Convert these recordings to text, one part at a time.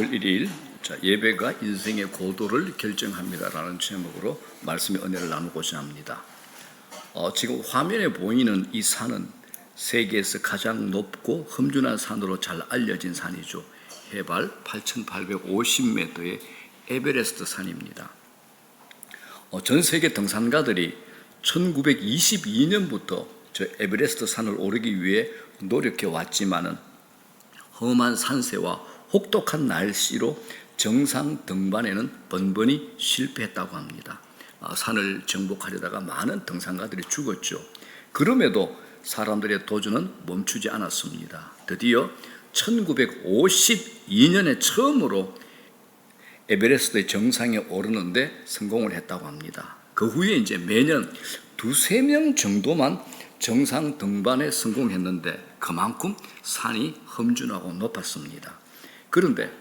6월 1일 예배가 인생의 고도를 결정합니다라는 제목으로 말씀의 은혜를 나누고자 합니다. 지금 화면에 보이는 이 산은 세계에서 가장 높고 험준한 산으로 잘 알려진 산이죠. 해발 8,850m의 에베레스트 산입니다. 전 세계 등산가들이 1922년부터 저 에베레스트 산을 오르기 위해 노력해 왔지만은 험한 산세와 혹독한 날씨로 정상 등반에는 번번이 실패했다고 합니다. 산을 정복하려다가 많은 등산가들이 죽었죠. 그럼에도 사람들의 도전은 멈추지 않았습니다. 드디어 1952년에 처음으로 에베레스트의 정상에 오르는데 성공을 했다고 합니다. 그 후에 이제 매년 두세 명 정도만 정상 등반에 성공했는데 그만큼 산이 험준하고 높았습니다. 그런데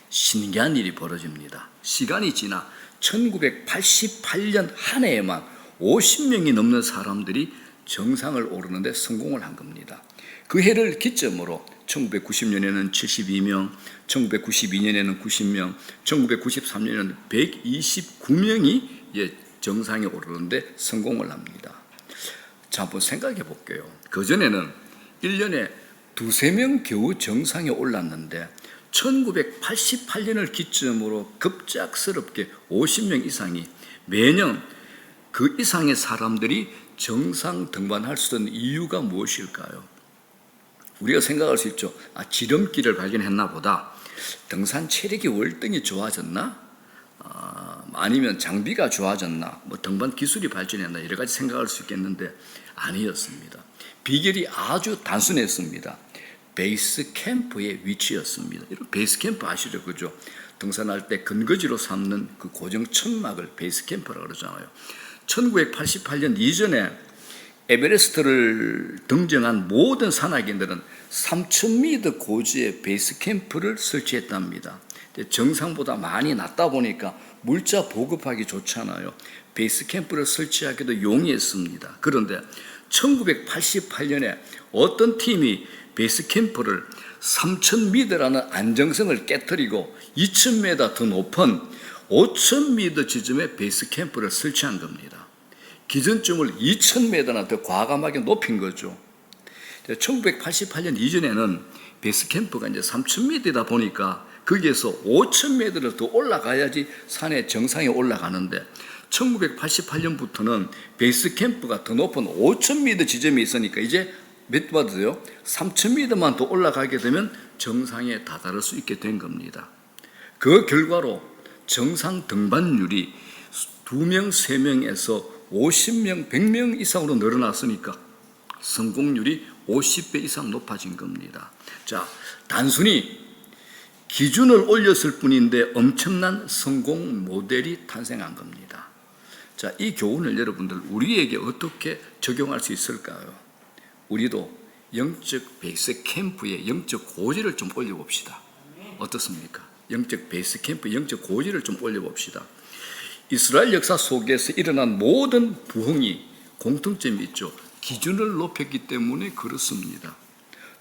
신기한 일이 벌어집니다. 시간이 지나 1988년 한 해에만 50명이 넘는 사람들이 정상을 오르는데 성공을 한 겁니다. 그 해를 기점으로 1990년에는 72명, 1992년에는 90명, 1993년에는 129명이 정상에 오르는데 성공을 합니다. 자, 한번 생각해 볼게요. 그전에는 1년에 두세 명 겨우 정상에 올랐는데 1988년을 기점으로 급작스럽게 50명 이상이 매년 그 이상의 사람들이 정상 등반할 수 있는 이유가 무엇일까요? 우리가 생각할 수 있죠. 지름길을 발견했나 보다. 등산 체력이 월등히 좋아졌나? 아니면 장비가 좋아졌나? 등반 기술이 발전했나? 여러 가지 생각할 수 있겠는데 아니었습니다. 비결이 아주 단순했습니다. 베이스 캠프의 위치였습니다. 베이스 캠프 아시죠? 그죠? 등산할 때 근거지로 삼는 그 고정 천막을 베이스 캠프라고 그러잖아요. 1988년 이전에 에베레스트를 등정한 모든 산악인들은 3,000m 고지에 베이스 캠프를 설치했답니다. 정상보다 많이 낮다 보니까 물자 보급하기 좋잖아요. 베이스 캠프를 설치하기도 용이했습니다. 그런데 1988년에 어떤 팀이 베이스 캠프를 3,000m라는 안정성을 깨뜨리고 2,000m 더 높은 5,000m 지점에 베이스 캠프를 설치한 겁니다. 기준점을 2,000m나 더 과감하게 높인 거죠. 1988년 이전에는 베이스 캠프가 이제 3,000m이다 보니까 거기에서 5,000m를 더 올라가야지 산의 정상에 올라가는데 1988년부터는 베이스 캠프가 더 높은 5,000m 지점이 있으니까 이제 몇 받으세요? 3,000m만 더 올라가게 되면 정상에 다다를 수 있게 된 겁니다. 그 결과로 정상 등반율이 2명, 3명에서 50명, 100명 이상으로 늘어났으니까 성공률이 50배 이상 높아진 겁니다. 자, 단순히 기준을 올렸을 뿐인데 엄청난 성공 모델이 탄생한 겁니다. 자, 이 교훈을 여러분들 우리에게 어떻게 적용할 수 있을까요? 우리도 영적 베이스 캠프의 영적 고지를 좀 올려봅시다. 어떻습니까? 영적 베이스 캠프 영적 고지를 좀 올려봅시다. 이스라엘 역사 속에서 일어난 모든 부흥이 공통점이 있죠. 기준을 높였기 때문에 그렇습니다.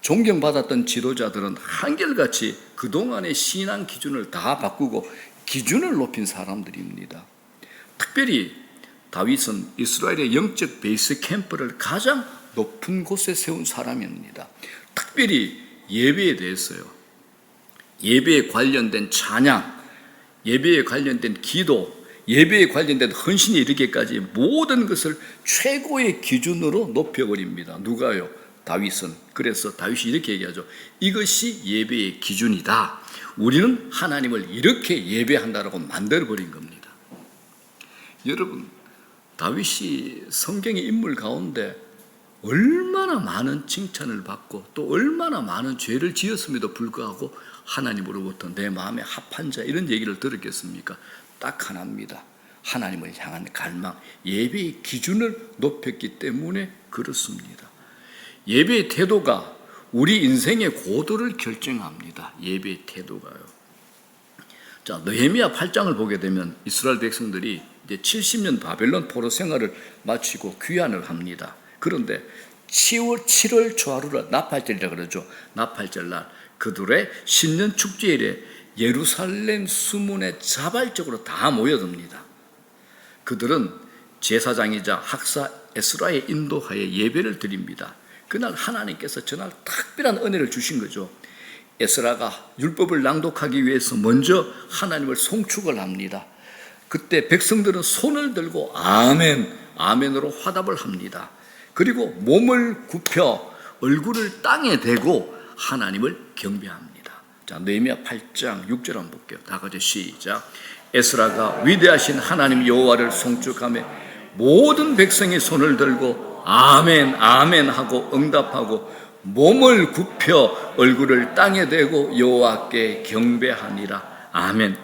존경받았던 지도자들은 한결같이 그동안의 신앙 기준을 다 바꾸고 기준을 높인 사람들입니다. 특별히 다윗은 이스라엘의 영적 베이스 캠프를 가장 높은 곳에 세운 사람입니다. 특별히 예배에 대해서요. 예배에 관련된 찬양, 예배에 관련된 기도, 예배에 관련된 헌신에 이르기까지 모든 것을 최고의 기준으로 높여버립니다. 누가요? 다윗은. 그래서 다윗이 이렇게 얘기하죠. 이것이 예배의 기준이다. 우리는 하나님을 이렇게 예배한다라고 만들어버린 겁니다. 여러분, 다윗이 성경의 인물 가운데 얼마나 많은 칭찬을 받고 또 얼마나 많은 죄를 지었음에도 불구하고 하나님으로부터 내 마음에 합한 자 이런 얘기를 들었겠습니까? 딱 하나입니다. 하나님을 향한 갈망, 예배의 기준을 높였기 때문에 그렇습니다. 예배의 태도가 우리 인생의 고도를 결정합니다. 예배의 태도가요. 자, 느헤미야 8장을 보게 되면 이스라엘 백성들이 이제 70년 바벨론 포로 생활을 마치고 귀환을 합니다. 그런데 7월 초하루라 나팔절이라 그러죠. 나팔절날 그들의 신년 축제일에 예루살렘 수문에 자발적으로 다 모여듭니다. 그들은 제사장이자 학사 에스라의 인도하에 예배를 드립니다. 그날 하나님께서 전날 특별한 은혜를 주신 거죠. 에스라가 율법을 낭독하기 위해서 먼저 하나님을 송축을 합니다. 그때 백성들은 손을 들고 아멘, 아멘으로 화답을 합니다. 그리고 몸을 굽혀 얼굴을 땅에 대고 하나님을 경배합니다. 자, 느헤미야 8장 6절 한번 볼게요. 다 같이 시작. 에스라가 위대하신 하나님 여호와를 송축하며 모든 백성이 손을 들고 아멘, 아멘 하고 응답하고 몸을 굽혀 얼굴을 땅에 대고 여호와께 경배하니라. 아멘.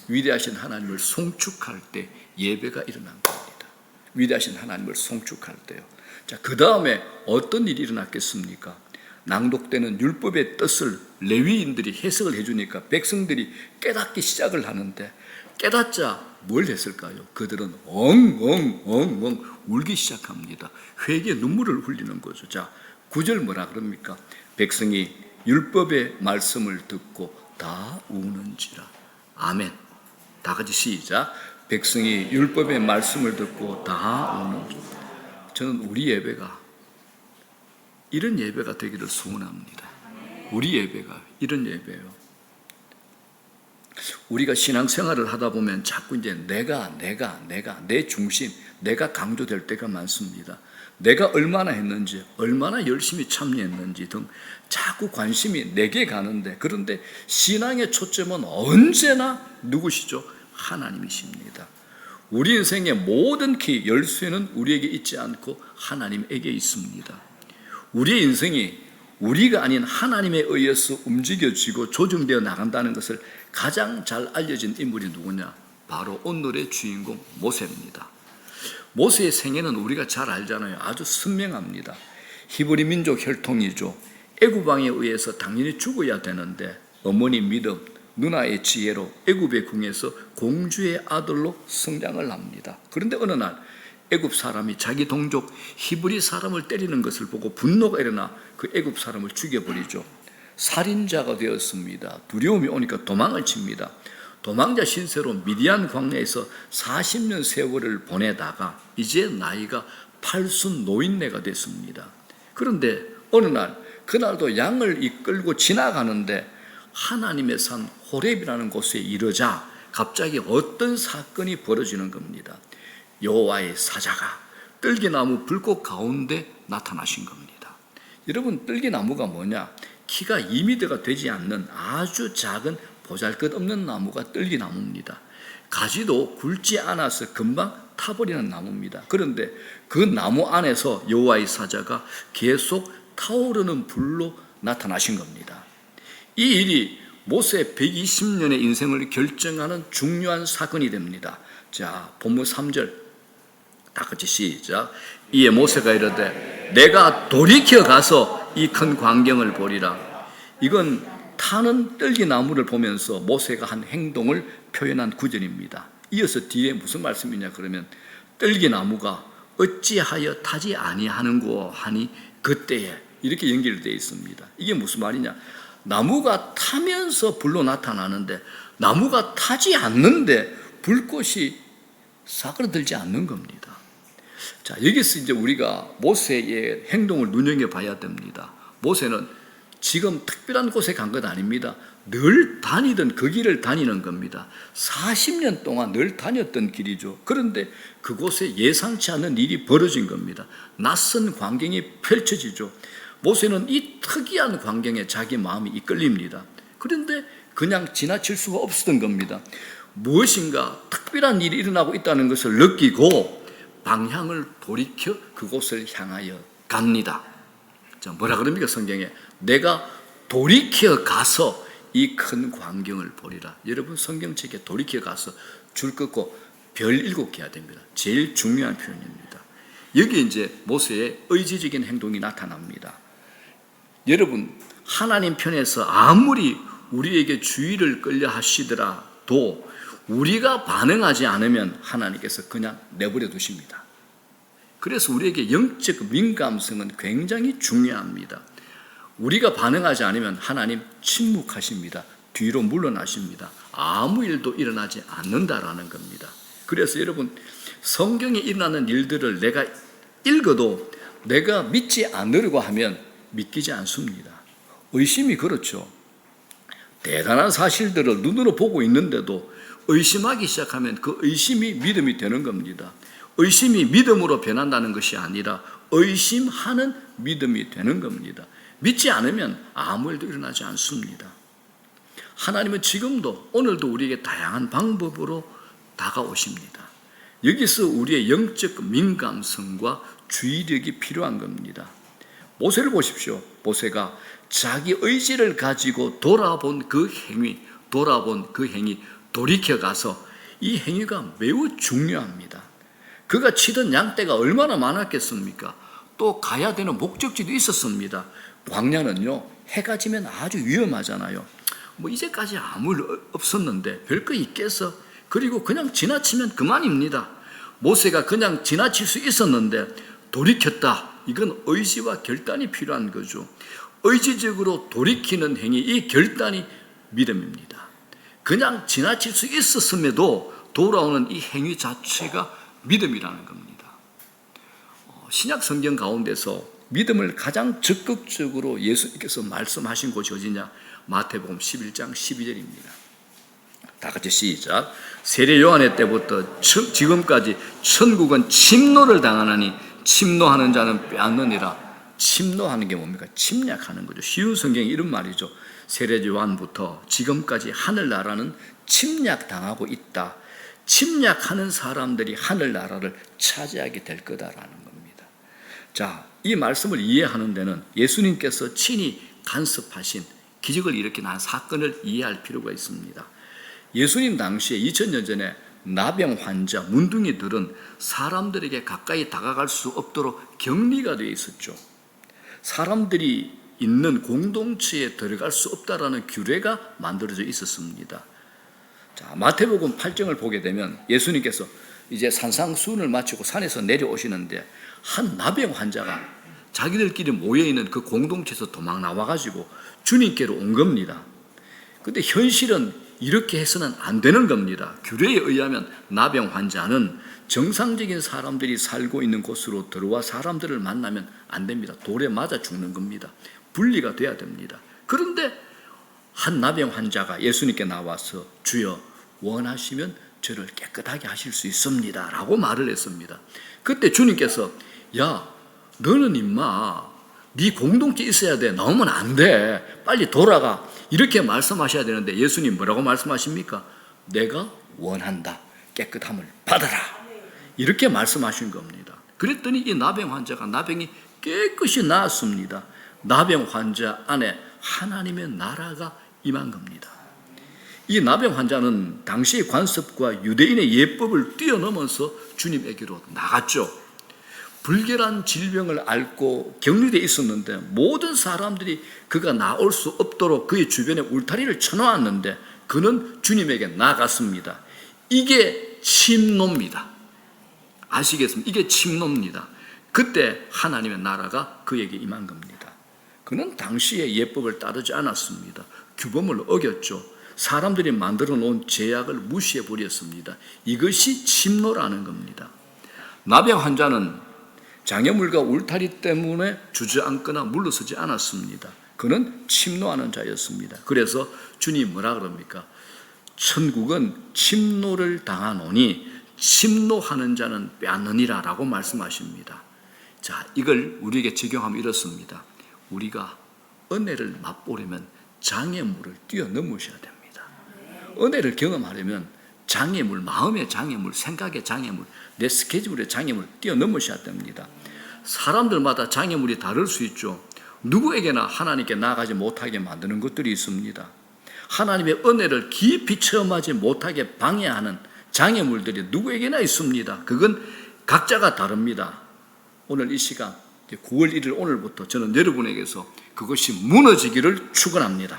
위대하신 하나님을 송축할 때 예배가 일어난 겁니다. 위대하신 하나님을 송축할 때요. 자, 그 다음에 어떤 일이 일어났겠습니까? 낭독되는 율법의 뜻을 레위인들이 해석을 해주니까 백성들이 깨닫기 시작을 하는데, 깨닫자 뭘 했을까요? 그들은 엉엉엉엉 울기 시작합니다. 회개의 눈물을 흘리는 거죠. 자, 9절 뭐라 그럽니까? 백성이 율법의 말씀을 듣고 다 우는지라. 아멘. 다 같이 시작. 백성이 율법의 말씀을 듣고 다 우는지라. 저는 우리 예배가 이런 예배가 되기를 소원합니다. 우리 예배가 이런 예배예요. 우리가 신앙생활을 하다 보면 자꾸 이제 내가 내 중심, 내가 강조될 때가 많습니다. 내가 얼마나 했는지, 얼마나 열심히 참여했는지 등 자꾸 관심이 내게 가는데, 그런데 신앙의 초점은 언제나 누구시죠? 하나님이십니다. 우리 인생의 모든 키, 열쇠는 우리에게 있지 않고 하나님에게 있습니다. 우리의 인생이 우리가 아닌 하나님에 의해서 움직여지고 조정되어 나간다는 것을 가장 잘 알려진 인물이 누구냐? 바로 오늘의 주인공 모세입니다. 모세의 생애는 우리가 잘 알잖아요. 아주 선명합니다. 히브리 민족 혈통이죠. 애굽 왕에 의해서 당연히 죽어야 되는데 어머니 믿음, 누나의 지혜로 애굽의 궁에서 공주의 아들로 성장을 합니다. 그런데 어느 날 애굽 사람이 자기 동족 히브리 사람을 때리는 것을 보고 분노가 일어나 그 애굽 사람을 죽여버리죠. 살인자가 되었습니다. 두려움이 오니까 도망을 칩니다. 도망자 신세로 미디안 광야에서 40년 세월을 보내다가 이제 나이가 80 노인네가 됐습니다. 그런데 어느 날, 그날도 양을 이끌고 지나가는데 하나님의 산 호렙이라는 곳에 이르자 갑자기 어떤 사건이 벌어지는 겁니다. 여호와의 사자가 뜰기나무 불꽃 가운데 나타나신 겁니다. 여러분, 뜰기나무가 뭐냐? 키가 2m가 되지 않는 아주 작은 보잘것없는 나무가 뜰기나무입니다. 가지도 굵지 않아서 금방 타버리는 나무입니다. 그런데 그 나무 안에서 여호와의 사자가 계속 타오르는 불로 나타나신 겁니다. 이 일이 모세 120년의 인생을 결정하는 중요한 사건이 됩니다. 자, 본문 3절 다 같이 시작. 이에 모세가 이르되 내가 돌이켜 가서 이 큰 광경을 보리라. 이건 타는 뜰기나무를 보면서 모세가 한 행동을 표현한 구절입니다. 이어서 뒤에 무슨 말씀이냐 그러면 뜰기나무가 어찌하여 타지 아니하는고 하니 그때에, 이렇게 연결되어 있습니다. 이게 무슨 말이냐? 나무가 타면서 불로 나타나는데 나무가 타지 않는데 불꽃이 사그러들지 않는 겁니다. 자, 여기서 이제 우리가 모세의 행동을 눈여겨봐야 됩니다. 모세는 지금 특별한 곳에 간 것 아닙니다. 늘 다니던 그 길을 다니는 겁니다. 40년 동안 늘 다녔던 길이죠. 그런데 그곳에 예상치 않은 일이 벌어진 겁니다. 낯선 광경이 펼쳐지죠. 모세는 이 특이한 광경에 자기 마음이 이끌립니다. 그런데 그냥 지나칠 수가 없었던 겁니다. 무엇인가 특별한 일이 일어나고 있다는 것을 느끼고 방향을 돌이켜 그곳을 향하여 갑니다. 자, 뭐라 그럽니까 성경에? 내가 돌이켜 가서 이 큰 광경을 보리라. 여러분, 성경책에 돌이켜 가서 줄 긋고 별 7개 해야 됩니다. 제일 중요한 표현입니다. 여기 이제 모세의 의지적인 행동이 나타납니다. 여러분, 하나님 편에서 아무리 우리에게 주의를 끌려 하시더라도 우리가 반응하지 않으면 하나님께서 그냥 내버려 두십니다. 그래서 우리에게 영적 민감성은 굉장히 중요합니다. 우리가 반응하지 않으면 하나님 침묵하십니다. 뒤로 물러나십니다. 아무 일도 일어나지 않는다라는 겁니다. 그래서 여러분, 성경에 일어나는 일들을 내가 읽어도 내가 믿지 않으려고 하면 믿기지 않습니다. 의심이 그렇죠. 대단한 사실들을 눈으로 보고 있는데도 의심하기 시작하면 그 의심이 믿음이 되는 겁니다. 의심이 믿음으로 변한다는 것이 아니라 의심하는 믿음이 되는 겁니다. 믿지 않으면 아무 일도 일어나지 않습니다. 하나님은 지금도 오늘도 우리에게 다양한 방법으로 다가오십니다. 여기서 우리의 영적 민감성과 주의력이 필요한 겁니다. 모세를 보십시오. 모세가 자기 의지를 가지고 돌아본 그 행위, 돌이켜가서 이 행위가 매우 중요합니다. 그가 치던 양떼가 얼마나 많았겠습니까? 또 가야 되는 목적지도 있었습니다. 광야는요, 해가 지면 아주 위험하잖아요. 이제까지 아무 일 없었는데 별거 있겠어? 그리고 그냥 지나치면 그만입니다. 모세가 그냥 지나칠 수 있었는데 돌이켰다. 이건 의지와 결단이 필요한 거죠. 의지적으로 돌이키는 행위, 이 결단이 믿음입니다. 그냥 지나칠 수 있었음에도 돌아오는 이 행위 자체가 믿음이라는 겁니다. 신약 성경 가운데서 믿음을 가장 적극적으로 예수님께서 말씀하신 곳이 어디냐? 마태복음 11장 12절입니다. 다 같이 시작. 세례 요한의 때부터 지금까지 천국은 침노를 당하나니 침노하는 자는 빼앗느니라. 침노하는 게 뭡니까? 침략하는 거죠. 쉬운 성경에 이런 말이죠. 세례 요한부터 지금까지 하늘나라는 침략당하고 있다. 침략하는 사람들이 하늘나라를 차지하게 될 거다라는 겁니다. 자, 이 말씀을 이해하는 데는 예수님께서 친히 간섭하신 기적을 일으킨 한 사건을 이해할 필요가 있습니다. 예수님 당시에 2000년 전에 나병 환자, 문둥이들은 사람들에게 가까이 다가갈 수 없도록 격리가 되어 있었죠. 사람들이 있는 공동체에 들어갈 수 없다라는 규례가 만들어져 있었습니다. 자, 마태복음 8장을 보게 되면 예수님께서 이제 산상수훈을 마치고 산에서 내려오시는데 한 나병 환자가 자기들끼리 모여있는 그 공동체에서 도망 나와가지고 주님께로 온 겁니다. 근데 현실은 이렇게 해서는 안 되는 겁니다. 규례에 의하면 나병 환자는 정상적인 사람들이 살고 있는 곳으로 들어와 사람들을 만나면 안 됩니다. 돌에 맞아 죽는 겁니다. 분리가 돼야 됩니다. 그런데 한 나병 환자가 예수님께 나와서 주여 원하시면 저를 깨끗하게 하실 수 있습니다 라고 말을 했습니다. 그때 주님께서 야 너는 임마 네 공동체 있어야 돼. 나오면 안 돼. 빨리 돌아가. 이렇게 말씀하셔야 되는데 예수님 뭐라고 말씀하십니까? 내가 원한다. 깨끗함을 받아라. 이렇게 말씀하신 겁니다. 그랬더니 이 나병 환자가 나병이 깨끗이 나았습니다. 나병 환자 안에 하나님의 나라가 임한 겁니다. 이 나병 환자는 당시의 관습과 유대인의 예법을 뛰어넘어서 주님에게로 나갔죠. 불결한 질병을 앓고 격리되어 있었는데 모든 사람들이 그가 나올 수 없도록 그의 주변에 울타리를 쳐놓았는데 그는 주님에게 나갔습니다. 이게 침노입니다. 아시겠습니까? 이게 침노입니다. 그때 하나님의 나라가 그에게 임한 겁니다. 그는 당시의 예법을 따르지 않았습니다. 규범을 어겼죠. 사람들이 만들어 놓은 제약을 무시해 버렸습니다. 이것이 침노라는 겁니다. 나병 환자는 장애물과 울타리 때문에 주저앉거나 물러서지 않았습니다. 그는 침노하는 자였습니다. 그래서 주님 뭐라 그럽니까? 천국은 침노를 당하노니 침노하는 자는 빼앗느니라 라고 말씀하십니다. 자, 이걸 우리에게 적용하면 이렇습니다. 우리가 은혜를 맛보려면 장애물을 뛰어넘으셔야 됩니다. 은혜를 경험하려면 장애물, 마음의 장애물, 생각의 장애물, 내 스케줄의 장애물 뛰어넘으셔야 됩니다. 사람들마다 장애물이 다를 수 있죠. 누구에게나 하나님께 나아가지 못하게 만드는 것들이 있습니다. 하나님의 은혜를 깊이 체험하지 못하게 방해하는 장애물들이 누구에게나 있습니다. 그건 각자가 다릅니다. 오늘 이 시간 9월 1일 오늘부터 저는 여러분에게서 그것이 무너지기를 축원합니다.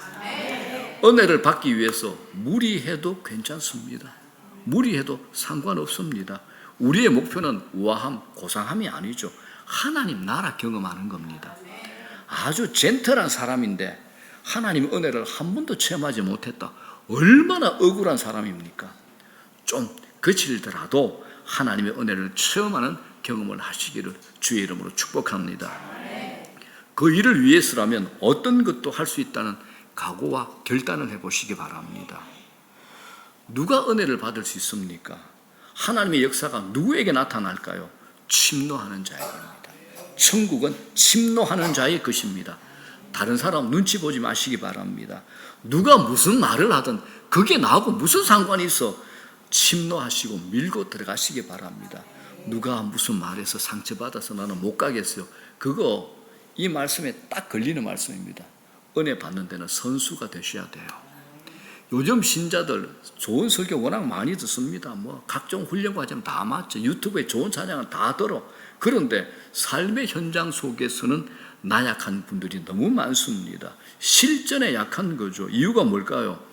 은혜를 받기 위해서 무리해도 괜찮습니다. 무리해도 상관없습니다. 우리의 목표는 우아함, 고상함이 아니죠. 하나님 나라 경험하는 겁니다. 아주 젠틀한 사람인데 하나님의 은혜를 한 번도 체험하지 못했다. 얼마나 억울한 사람입니까? 좀 그칠더라도 하나님의 은혜를 체험하는 경험을 하시기를 주의 이름으로 축복합니다. 그 일을 위해서라면 어떤 것도 할 수 있다는 각오와 결단을 해보시기 바랍니다. 누가 은혜를 받을 수 있습니까? 하나님의 역사가 누구에게 나타날까요? 침노하는 자에게입니다. 천국은 침노하는 자의 것입니다. 다른 사람 눈치 보지 마시기 바랍니다. 누가 무슨 말을 하든 그게 나하고 무슨 상관이 있어? 침노하시고 밀고 들어가시기 바랍니다. 누가 무슨 말해서 상처받아서 나는 못 가겠어요. 그거 이 말씀에 딱 걸리는 말씀입니다. 은혜 받는 데는 선수가 되셔야 돼요. 요즘 신자들 좋은 설교 워낙 많이 듣습니다. 뭐 각종 훈련 과정 다 맞죠. 유튜브에 좋은 찬양은 다 들어. 그런데 삶의 현장 속에서는 나약한 분들이 너무 많습니다. 실전에 약한 거죠. 이유가 뭘까요?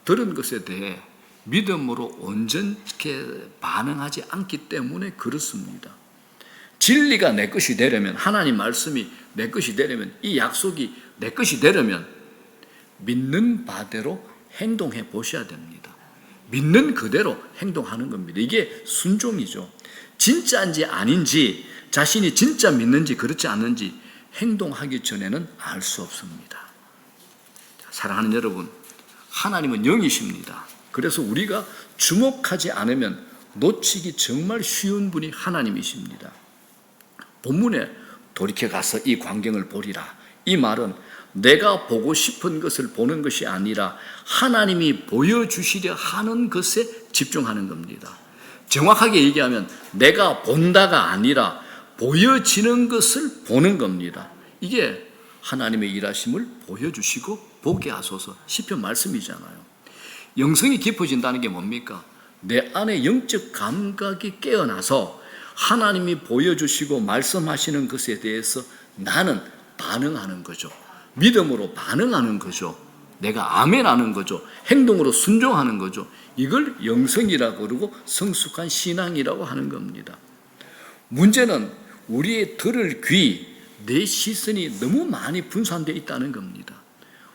들은 것에 대해 믿음으로 온전하게 반응하지 않기 때문에 그렇습니다. 진리가 내 것이 되려면, 하나님 말씀이 내 것이 되려면, 이 약속이 내 것이 되려면 믿는 바대로 행동해 보셔야 됩니다. 믿는 그대로 행동하는 겁니다. 이게 순종이죠. 진짜인지 아닌지, 자신이 진짜 믿는지 그렇지 않는지 행동하기 전에는 알 수 없습니다. 사랑하는 여러분, 하나님은 영이십니다. 그래서 우리가 주목하지 않으면 놓치기 정말 쉬운 분이 하나님이십니다. 본문에 돌이켜 가서 이 광경을 보리라. 이 말은 내가 보고 싶은 것을 보는 것이 아니라 하나님이 보여주시려 하는 것에 집중하는 겁니다. 정확하게 얘기하면 내가 본다가 아니라 보여지는 것을 보는 겁니다. 이게 하나님의 일하심을 보여주시고 보게 하소서, 시편 말씀이잖아요. 영성이 깊어진다는 게 뭡니까? 내 안에 영적 감각이 깨어나서 하나님이 보여주시고 말씀하시는 것에 대해서 나는 반응하는 거죠. 믿음으로 반응하는 거죠. 내가 아멘하는 거죠. 행동으로 순종하는 거죠. 이걸 영성이라고 그러고 성숙한 신앙이라고 하는 겁니다. 문제는 우리의 들을 귀, 내 시선이 너무 많이 분산되어 있다는 겁니다.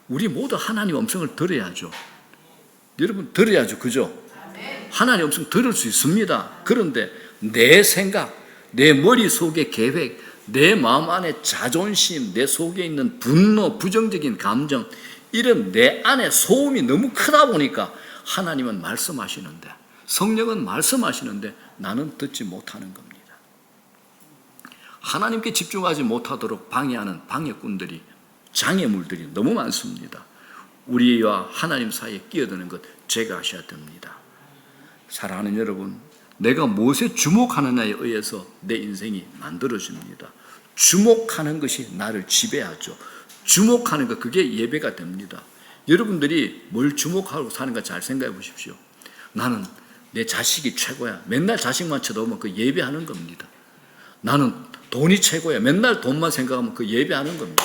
우리 모두 하나님의 음성을 들어야죠. 여러분 들어야죠. 그죠? 하나님의 음성 들을 수 있습니다. 그런데 내 생각, 내 머릿속의 계획, 내 마음 안에 자존심, 내 속에 있는 분노, 부정적인 감정, 이런 내 안에 소음이 너무 크다 보니까 하나님은 말씀하시는데, 성령은 말씀하시는데 나는 듣지 못하는 겁니다. 하나님께 집중하지 못하도록 방해하는 방해꾼들이, 장애물들이 너무 많습니다. 우리와 하나님 사이에 끼어드는 것 제거하셔야 됩니다. 사랑하는 여러분, 내가 무엇에 주목하느냐에 의해서 내 인생이 만들어집니다. 주목하는 것이 나를 지배하죠. 주목하는 것, 그게 예배가 됩니다. 여러분들이 뭘 주목하고 사는가 잘 생각해 보십시오. 나는 내 자식이 최고야. 맨날 자식만 쳐다보면 그 예배하는 겁니다. 나는 돈이 최고야. 맨날 돈만 생각하면 그 예배하는 겁니다.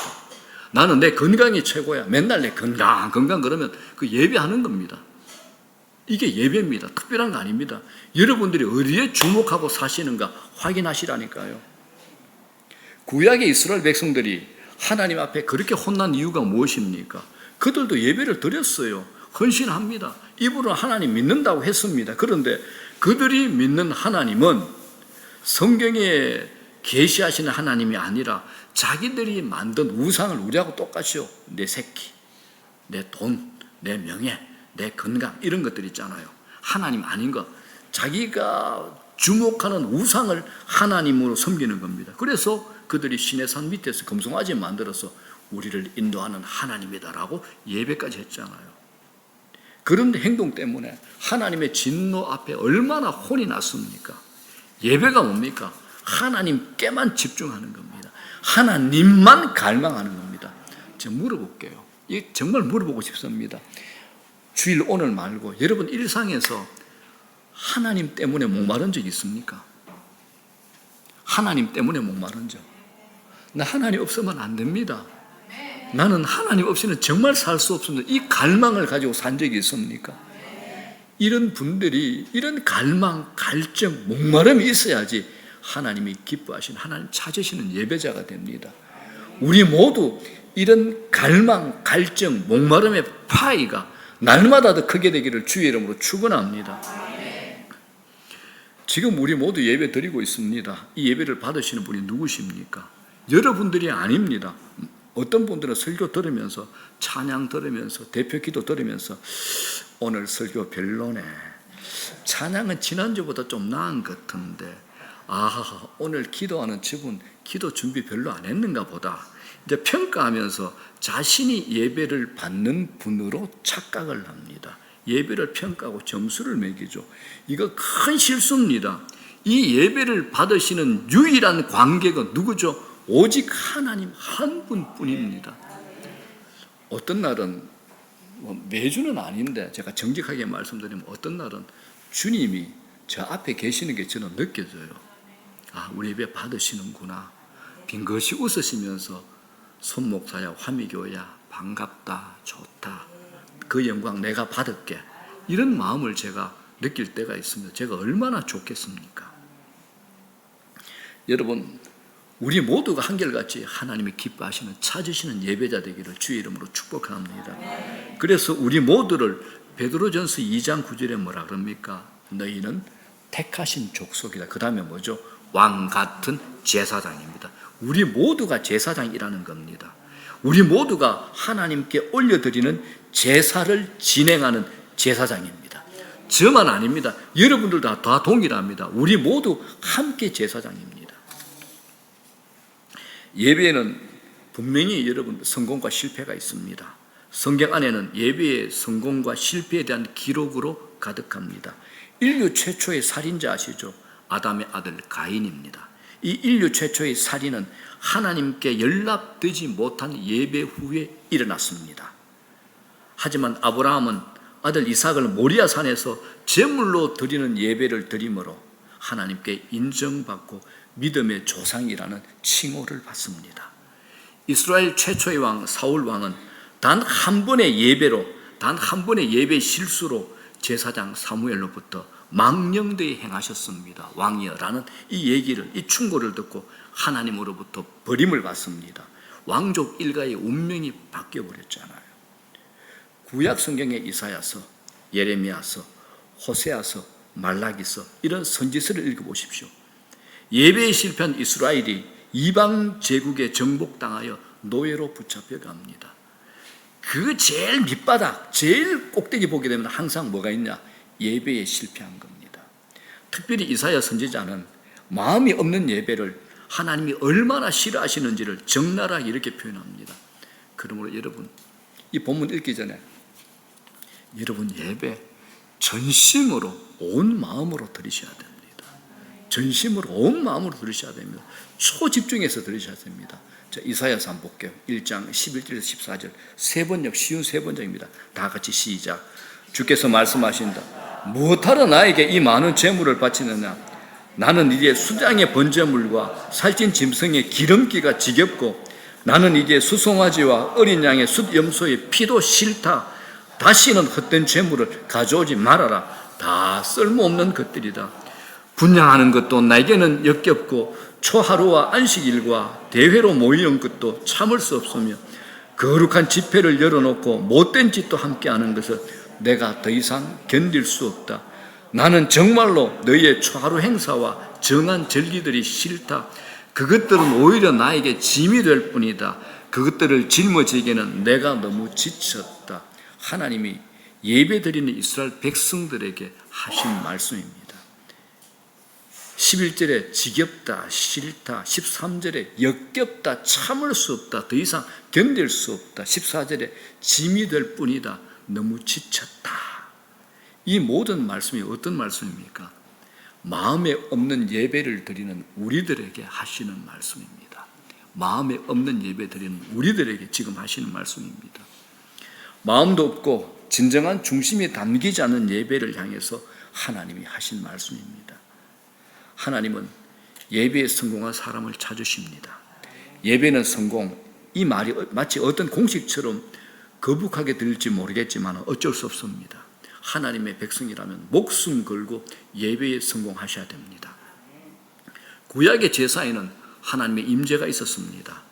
나는 내 건강이 최고야. 맨날 내 건강 그러면 그 예배하는 겁니다. 이게 예배입니다. 특별한 거 아닙니다. 여러분들이 어디에 주목하고 사시는가 확인하시라니까요. 구약의 이스라엘 백성들이 하나님 앞에 그렇게 혼난 이유가 무엇입니까? 그들도 예배를 드렸어요. 헌신합니다. 입으로 하나님 믿는다고 했습니다. 그런데 그들이 믿는 하나님은 성경에 계시하시는 하나님이 아니라 자기들이 만든 우상을, 우리하고 똑같이요. 내 새끼, 내 돈, 내 명예, 내 건강, 이런 것들 있잖아요. 하나님 아닌 것, 자기가 주목하는 우상을 하나님으로 섬기는 겁니다. 그래서 그들이 시내산 밑에서 금송아지 만들어서 우리를 인도하는 하나님이다라고 예배까지 했잖아요. 그런 행동 때문에 하나님의 진노 앞에 얼마나 혼이 났습니까? 예배가 뭡니까? 하나님께만 집중하는 겁니다. 하나님만 갈망하는 겁니다. 제가 물어볼게요. 이게 정말 물어보고 싶습니다. 주일 오늘 말고 여러분 일상에서 하나님 때문에 목마른 적 있습니까? 하나님 때문에 목마른 적. 나 하나님 없으면 안 됩니다. 나는 하나님 없이는 정말 살 수 없습니다. 이 갈망을 가지고 산 적이 있습니까? 이런 분들이 이런 갈망, 갈증, 목마름이 있어야지 하나님이 기뻐하신, 하나님 찾으시는 예배자가 됩니다. 우리 모두 이런 갈망, 갈증, 목마름의 파이가 날마다 더 크게 되기를 주의 이름으로 축원합니다. 지금 우리 모두 예배 드리고 있습니다. 이 예배를 받으시는 분이 누구십니까? 여러분들이 아닙니다. 어떤 분들은 설교 들으면서, 찬양 들으면서, 대표 기도 들으면서 오늘 설교 별로네, 찬양은 지난주보다 좀 나은 것 같은데, 오늘 기도하는 저분 기도 준비 별로 안 했는가 보다, 이제 평가하면서 자신이 예배를 받는 분으로 착각을 합니다. 예배를 평가하고 점수를 매기죠. 이거 큰 실수입니다. 이 예배를 받으시는 유일한 관객은 누구죠? 오직 하나님 한 분뿐입니다. 어떤 날은, 매주는 아닌데 제가 정직하게 말씀드리면, 어떤 날은 주님이 저 앞에 계시는 게 저는 느껴져요. 우리 예배 받으시는구나. 빙긋이 웃으시면서 손목사야, 화미교야, 반갑다, 좋다, 그 영광 내가 받을게, 이런 마음을 제가 느낄 때가 있습니다. 제가 얼마나 좋겠습니까? 여러분, 우리 모두가 한결같이 하나님이 기뻐하시는, 찾으시는 예배자 되기를 주의 이름으로 축복합니다. 그래서 우리 모두를 베드로전서 2장 9절에 뭐라 그럽니까? 너희는 택하신 족속이다. 그 다음에 뭐죠? 왕 같은 제사장입니다. 우리 모두가 제사장이라는 겁니다. 우리 모두가 하나님께 올려드리는 제사를 진행하는 제사장입니다. 저만 아닙니다. 여러분들도 다 동일합니다. 우리 모두 함께 제사장입니다. 예배에는 분명히 여러분 성공과 실패가 있습니다. 성경 안에는 예배의 성공과 실패에 대한 기록으로 가득합니다. 인류 최초의 살인자 아시죠? 아담의 아들 가인입니다. 이 인류 최초의 살인은 하나님께 연락되지 못한 예배 후에 일어났습니다. 하지만 아브라함은 아들 이삭을 모리아 산에서 제물로 드리는 예배를 드림으로 하나님께 인정받고 믿음의 조상이라는 칭호를 받습니다. 이스라엘 최초의 왕 사울 왕은 단 한 번의 예배로, 단 한 번의 예배 실수로 제사장 사무엘로부터 망령되이 행하셨습니다. 왕이여라는 이 얘기를, 이 충고를 듣고 하나님으로부터 버림을 받습니다. 왕족 일가의 운명이 바뀌어버렸잖아요. 구약 성경의 이사야서, 예레미야서, 호세아서, 말라기서, 이런 선지서를 읽어보십시오. 예배에 실패한 이스라엘이 이방 제국에 정복당하여 노예로 붙잡혀 갑니다. 그 제일 밑바닥, 제일 꼭대기 보게 되면 항상 뭐가 있냐? 예배에 실패한 겁니다. 특별히 이사야 선지자는 마음이 없는 예배를 하나님이 얼마나 싫어하시는지를 적나라하게 이렇게 표현합니다. 그러므로 여러분, 이 본문 읽기 전에 여러분 예배 전심으로 온 마음으로 드리셔야 됩니다. 전심으로 온 마음으로 들으셔야 됩니다. 초집중해서 들으셔야 됩니다. 자, 이사야서 한번 볼게요. 1장 11절에서 14절 세 번역, 쉬운 세 번역입니다. 다 같이 시작. 주께서 말씀하신다. 무엇하러 나에게 이 많은 재물을 바치느냐? 나는 이제 수장의 번제물과 살찐 짐승의 기름기가 지겹고, 나는 이제 수송아지와 어린 양의 숫염소의 피도 싫다. 다시는 헛된 재물을 가져오지 말아라. 다 쓸모없는 것들이다. 분향하는 것도 나에게는 역겹고, 초하루와 안식일과 대회로 모이는 것도 참을 수 없으며, 거룩한 집회를 열어놓고 못된 짓도 함께하는 것을 내가 더 이상 견딜 수 없다. 나는 정말로 너희의 초하루 행사와 정한 절기들이 싫다. 그것들은 오히려 나에게 짐이 될 뿐이다. 그것들을 짊어지기에는 내가 너무 지쳤다. 하나님이 예배드리는 이스라엘 백성들에게 하신 말씀입니다. 11절에 지겹다, 싫다, 13절에 역겹다, 참을 수 없다, 더 이상 견딜 수 없다, 14절에 짐이 될 뿐이다, 너무 지쳤다. 이 모든 말씀이 어떤 말씀입니까? 마음에 없는 예배를 드리는 우리들에게 하시는 말씀입니다. 마음에 없는 예배 드리는 우리들에게 지금 하시는 말씀입니다. 마음도 없고 진정한 중심이 담기지 않는 예배를 향해서 하나님이 하신 말씀입니다. 하나님은 예배에 성공한 사람을 찾으십니다. 예배는 성공, 이 말이 마치 어떤 공식처럼 거북하게 들릴지 모르겠지만 어쩔 수 없습니다. 하나님의 백성이라면 목숨 걸고 예배에 성공하셔야 됩니다. 구약의 제사에는 하나님의 임재가 있었습니다.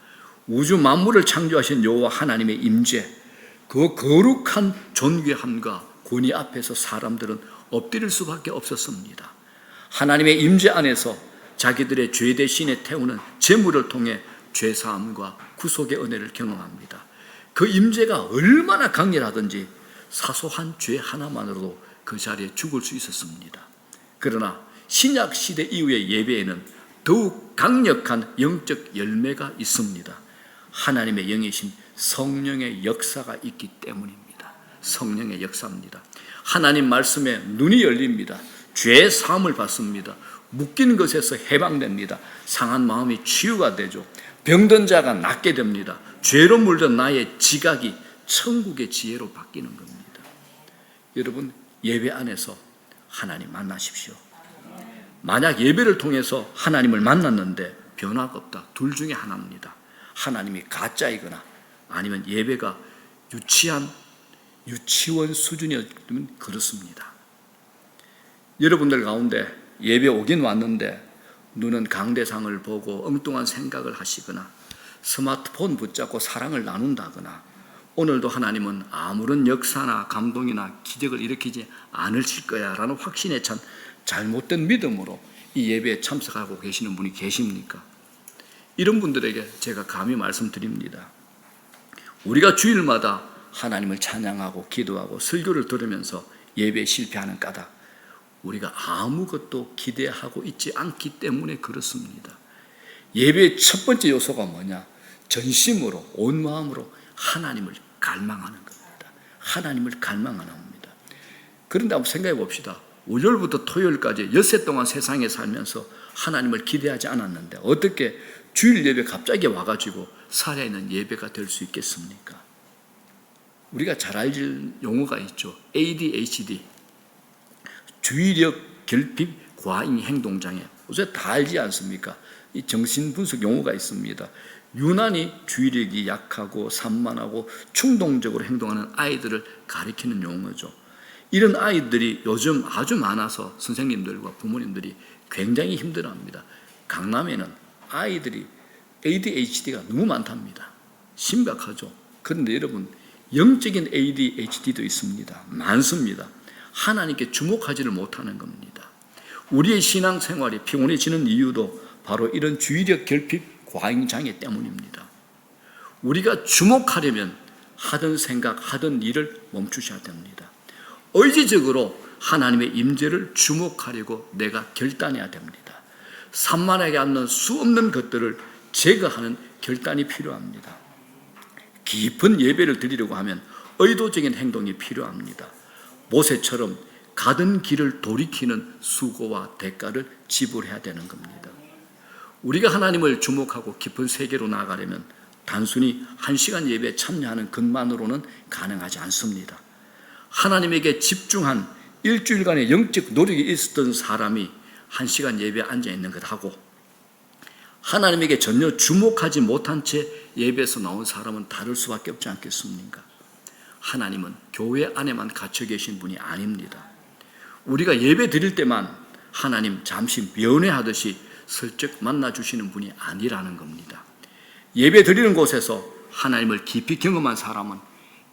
우주 만물을 창조하신 여호와 하나님의 임재, 그 거룩한 존귀함과 권위 앞에서 사람들은 엎드릴 수밖에 없었습니다. 하나님의 임재 안에서 자기들의 죄 대신에 태우는 제물을 통해 죄사함과 구속의 은혜를 경험합니다. 그 임재가 얼마나 강렬하든지 사소한 죄 하나만으로도 그 자리에 죽을 수 있었습니다. 그러나 신약 시대 이후의 예배에는 더욱 강력한 영적 열매가 있습니다. 하나님의 영이신 성령의 역사가 있기 때문입니다. 성령의 역사입니다. 하나님 말씀에 눈이 열립니다. 죄 사함을 받습니다. 묶인 것에서 해방됩니다. 상한 마음이 치유가 되죠. 병든 자가 낫게 됩니다. 죄로 물든 나의 지각이 천국의 지혜로 바뀌는 겁니다. 여러분, 예배 안에서 하나님 만나십시오. 만약 예배를 통해서 하나님을 만났는데 변화가 없다, 둘 중에 하나입니다. 하나님이 가짜이거나 아니면 예배가 유치원 수준이었으면 그렇습니다. 여러분들 가운데 예배 오긴 왔는데 눈은 강대상을 보고 엉뚱한 생각을 하시거나 스마트폰 붙잡고 사랑을 나눈다거나 오늘도 하나님은 아무런 역사나 감동이나 기적을 일으키지 않으실 거야 라는 확신에 찬 잘못된 믿음으로 이 예배에 참석하고 계시는 분이 계십니까? 이런 분들에게 제가 감히 말씀드립니다. 우리가 주일마다 하나님을 찬양하고 기도하고 설교를 들으면서 예배에 실패하는 까닭, 우리가 아무것도 기대하고 있지 않기 때문에 그렇습니다. 예배의 첫 번째 요소가 뭐냐? 전심으로, 온 마음으로 하나님을 갈망하는 겁니다. 하나님을 갈망하는 겁니다. 그런데 한번 생각해 봅시다. 월요일부터 토요일까지 엿새 동안 세상에 살면서 하나님을 기대하지 않았는데 어떻게 주일 예배 갑자기 와가지고 살아있는 예배가 될 수 있겠습니까? 우리가 잘 알는 용어가 있죠. ADHD, 주의력 결핍 과잉 행동장애. 요새 다 알지 않습니까? 이 정신분석 용어가 있습니다. 유난히 주의력이 약하고 산만하고 충동적으로 행동하는 아이들을 가리키는 용어죠. 이런 아이들이 요즘 아주 많아서 선생님들과 부모님들이 굉장히 힘들어합니다. 강남에는 아이들이 ADHD가 너무 많답니다. 심각하죠. 그런데 여러분, 영적인 ADHD도 있습니다. 많습니다. 하나님께 주목하지를 못하는 겁니다. 우리의 신앙생활이 피곤해지는 이유도 바로 이런 주의력 결핍 과잉장애 때문입니다. 우리가 주목하려면 하던 생각, 하던 일을 멈추셔야 됩니다. 의지적으로 하나님의 임재를 주목하려고 내가 결단해야 됩니다. 산만하게 앉는 수 없는 것들을 제거하는 결단이 필요합니다. 깊은 예배를 드리려고 하면 의도적인 행동이 필요합니다. 모세처럼 가던 길을 돌이키는 수고와 대가를 지불해야 되는 겁니다. 우리가 하나님을 주목하고 깊은 세계로 나아가려면 단순히 1시간 예배에 참여하는 것만으로는 가능하지 않습니다. 하나님에게 집중한 일주일간의 영적 노력이 있었던 사람이 1시간 예배에 앉아있는 것하고 하나님에게 전혀 주목하지 못한 채 예배에서 나온 사람은 다를 수밖에 없지 않겠습니까? 하나님은 교회 안에만 갇혀 계신 분이 아닙니다. 우리가 예배 드릴 때만 하나님 잠시 면회하듯이 슬쩍 만나주시는 분이 아니라는 겁니다. 예배 드리는 곳에서 하나님을 깊이 경험한 사람은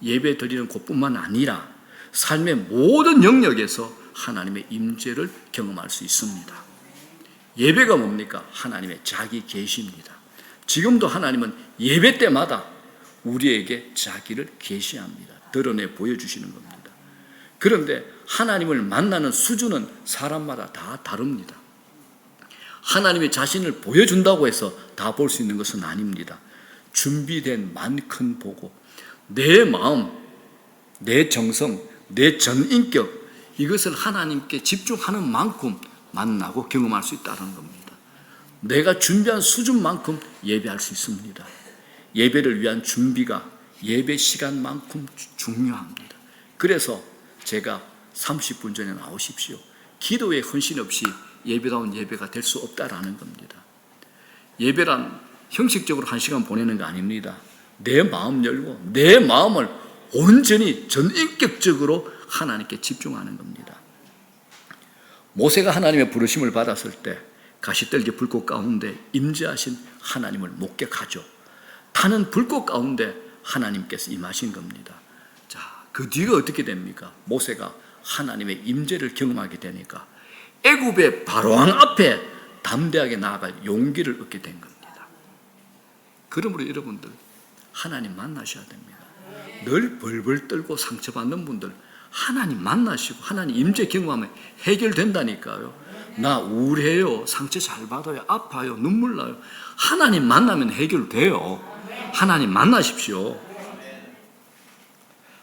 예배 드리는 곳뿐만 아니라 삶의 모든 영역에서 하나님의 임재를 경험할 수 있습니다. 예배가 뭡니까? 하나님의 자기 계시입니다. 지금도 하나님은 예배 때마다 우리에게 자기를 계시합니다. 드러내 보여주시는 겁니다. 그런데 하나님을 만나는 수준은 사람마다 다 다릅니다. 하나님의 자신을 보여준다고 해서 다 볼 수 있는 것은 아닙니다. 준비된 만큼 보고 내 마음, 내 정성, 내 전인격 이것을 하나님께 집중하는 만큼 만나고 경험할 수 있다는 겁니다. 내가 준비한 수준만큼 예배할 수 있습니다. 예배를 위한 준비가 예배 시간만큼 중요합니다. 그래서 제가 30분 전에 나오십시오. 기도에 헌신 없이 예배다운 예배가 될 수 없다라는 겁니다. 예배란 형식적으로 1시간 보내는 거 아닙니다. 내 마음 열고 내 마음을 온전히 전인격적으로 하나님께 집중하는 겁니다. 모세가 하나님의 부르심을 받았을 때 가시떨기 불꽃 가운데 임재하신 하나님을 목격하죠. 타는 불꽃 가운데 하나님께서 임하신 겁니다. 자, 그 뒤가 어떻게 됩니까? 모세가 하나님의 임재를 경험하게 되니까 애굽의 바로왕 앞에 담대하게 나아갈 용기를 얻게 된 겁니다. 그러므로 여러분들 하나님 만나셔야 됩니다. 늘 벌벌 떨고 상처받는 분들 하나님 만나시고 하나님 임재 경험하면 해결된다니까요. 나 우울해요, 상처 잘 받아요, 아파요, 눈물 나요. 하나님 만나면 해결돼요. 하나님 만나십시오.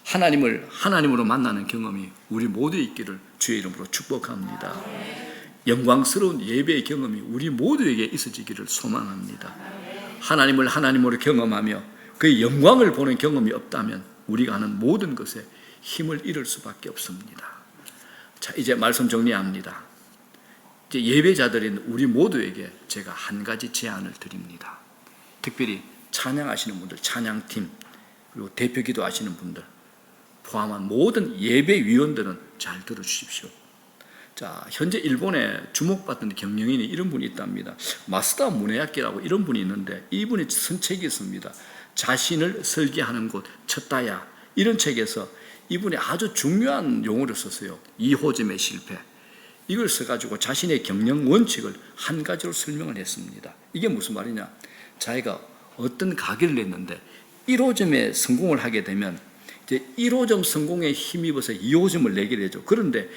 하나님으로 만나는 경험이 우리 모두 있기를 주의 이름으로 축복합니다. 영광스러운 예배의 경험이 우리 모두에게 있어지기를 소망합니다. 하나님을 하나님으로 경험하며 그의 영광을 보는 경험이 없다면 우리가 하는 모든 것에 힘을 잃을 수밖에 없습니다. 자, 이제 말씀 정리합니다. 이제 예배자들인 우리 모두에게 제가 한 가지 제안을 드립니다. 특별히 찬양하시는 분들, 찬양팀, 그리고 대표 기도하시는 분들 포함한 모든 예배위원들은 잘 들어주십시오. 자, 현재 일본에 주목받는 경영인이 이런 분이 있답니다. 마스다 무네야키라고 이런 분이 있는데 이분이 쓴 책이 있습니다. 자신을 설계하는 곳 쳤다야, 이런 책에서 이분이 아주 중요한 용어를 썼어요. 2호점의 실패. 이걸 써가지고 자신의 경영 원칙을 한 가지로 설명을 했습니다. 이게 무슨 말이냐? 자기가 어떤 가게를 냈는데 1호점에 성공을 하게 되면 이제 1호점 성공에 힘입어서 2호점을 내게 되죠. 그런데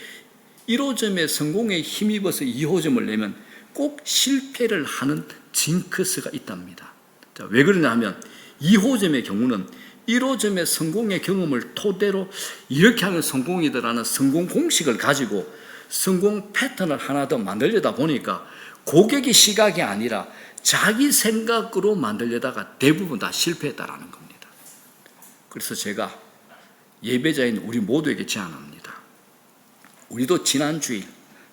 1호점의 성공에 힘입어서 2호점을 내면 꼭 실패를 하는 징크스가 있답니다. 자, 왜 그러냐 하면 2호점의 경우는 1호점의 성공의 경험을 토대로 이렇게 하면 성공이더라는 성공 공식을 가지고 성공 패턴을 하나 더 만들려다 보니까 고객의 시각이 아니라 자기 생각으로 만들려다가 대부분 다 실패했다라는 겁니다. 그래서 제가 예배자인 우리 모두에게 제안합니다. 우리도 지난 주일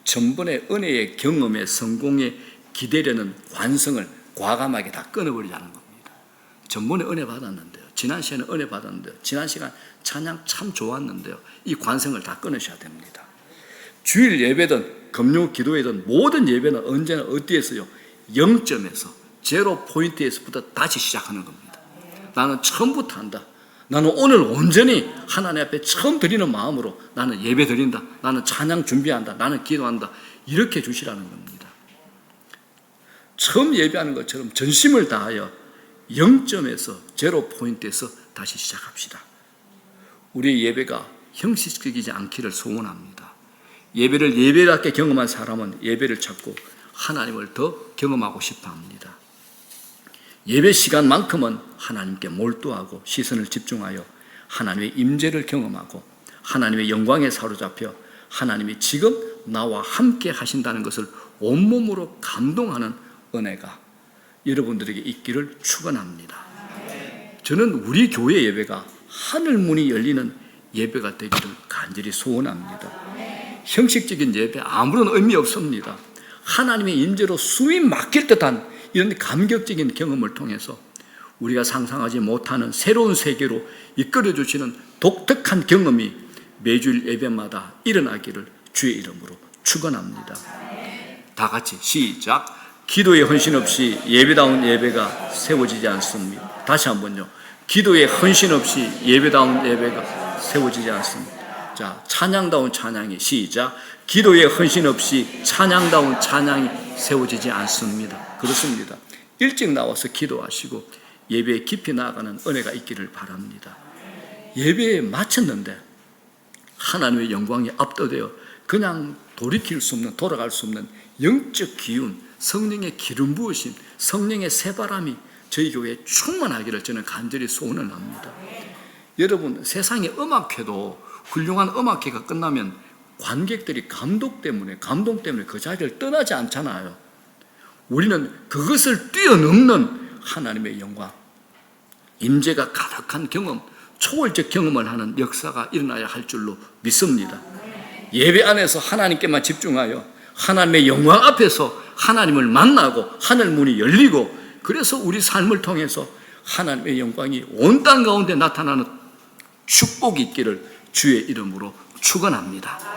전번의 은혜의 경험의 성공에 기대려는 관성을 과감하게 다 끊어버리자는 겁니다. 전번에 은혜 받았는데요, 지난 시간에 은혜 받았는데요, 지난 시간 찬양 참 좋았는데요, 이 관성을 다 끊으셔야 됩니다. 주일 예배든 금요 기도회든 모든 예배는 언제나 어디에서요? 0점에서 제로 포인트에서부터 다시 시작하는 겁니다. 나는 처음부터 한다. 나는 오늘 온전히 하나님 앞에 처음 드리는 마음으로 나는 예배 드린다. 나는 찬양 준비한다. 나는 기도한다. 이렇게 주시라는 겁니다. 처음 예배하는 것처럼 전심을 다하여 0점에서 제로 포인트에서 다시 시작합시다. 우리의 예배가 형식적이지 않기를 소원합니다. 예배를 예배답게 경험한 사람은 예배를 찾고 하나님을 더 경험하고 싶어 합니다. 예배 시간만큼은 하나님께 몰두하고 시선을 집중하여 하나님의 임재를 경험하고 하나님의 영광에 사로잡혀 하나님이 지금 나와 함께 하신다는 것을 온몸으로 감동하는 은혜가 여러분들에게 있기를 축원합니다. 저는 우리 교회 예배가 하늘문이 열리는 예배가 되기를 간절히 소원합니다. 형식적인 예배 아무런 의미 없습니다. 하나님의 임재로 숨이 막힐 듯한 이런 감격적인 경험을 통해서 우리가 상상하지 못하는 새로운 세계로 이끌어 주시는 독특한 경험이 매주일 예배마다 일어나기를 주의 이름으로 축원합니다. 다 같이 시작. 기도에 헌신 없이 예배다운 예배가 세워지지 않습니다. 다시 한번요. 기도에 헌신 없이 예배다운 예배가 세워지지 않습니다. 자, 찬양다운 찬양이 시작. 기도에 헌신 없이 찬양다운 찬양이 세워지지 않습니다. 그렇습니다. 일찍 나와서 기도하시고 예배에 깊이 나아가는 은혜가 있기를 바랍니다. 예배에 마쳤는데 하나님의 영광이 압도되어 그냥 돌이킬 수 없는, 돌아갈 수 없는 영적 기운, 성령의 기름 부으심, 성령의 새바람이 저희 교회에 충만하기를 저는 간절히 소원을 합니다. 여러분, 세상의 음악회도 훌륭한 음악회가 끝나면 관객들이 감동 때문에 그 자리를 떠나지 않잖아요. 우리는 그것을 뛰어넘는 하나님의 영광, 임재가 가득한 경험, 초월적 경험을 하는 역사가 일어나야 할 줄로 믿습니다. 예배 안에서 하나님께만 집중하여 하나님의 영광 앞에서 하나님을 만나고 하늘 문이 열리고, 그래서 우리 삶을 통해서 하나님의 영광이 온 땅 가운데 나타나는 축복이 있기를 주의 이름으로 축원합니다.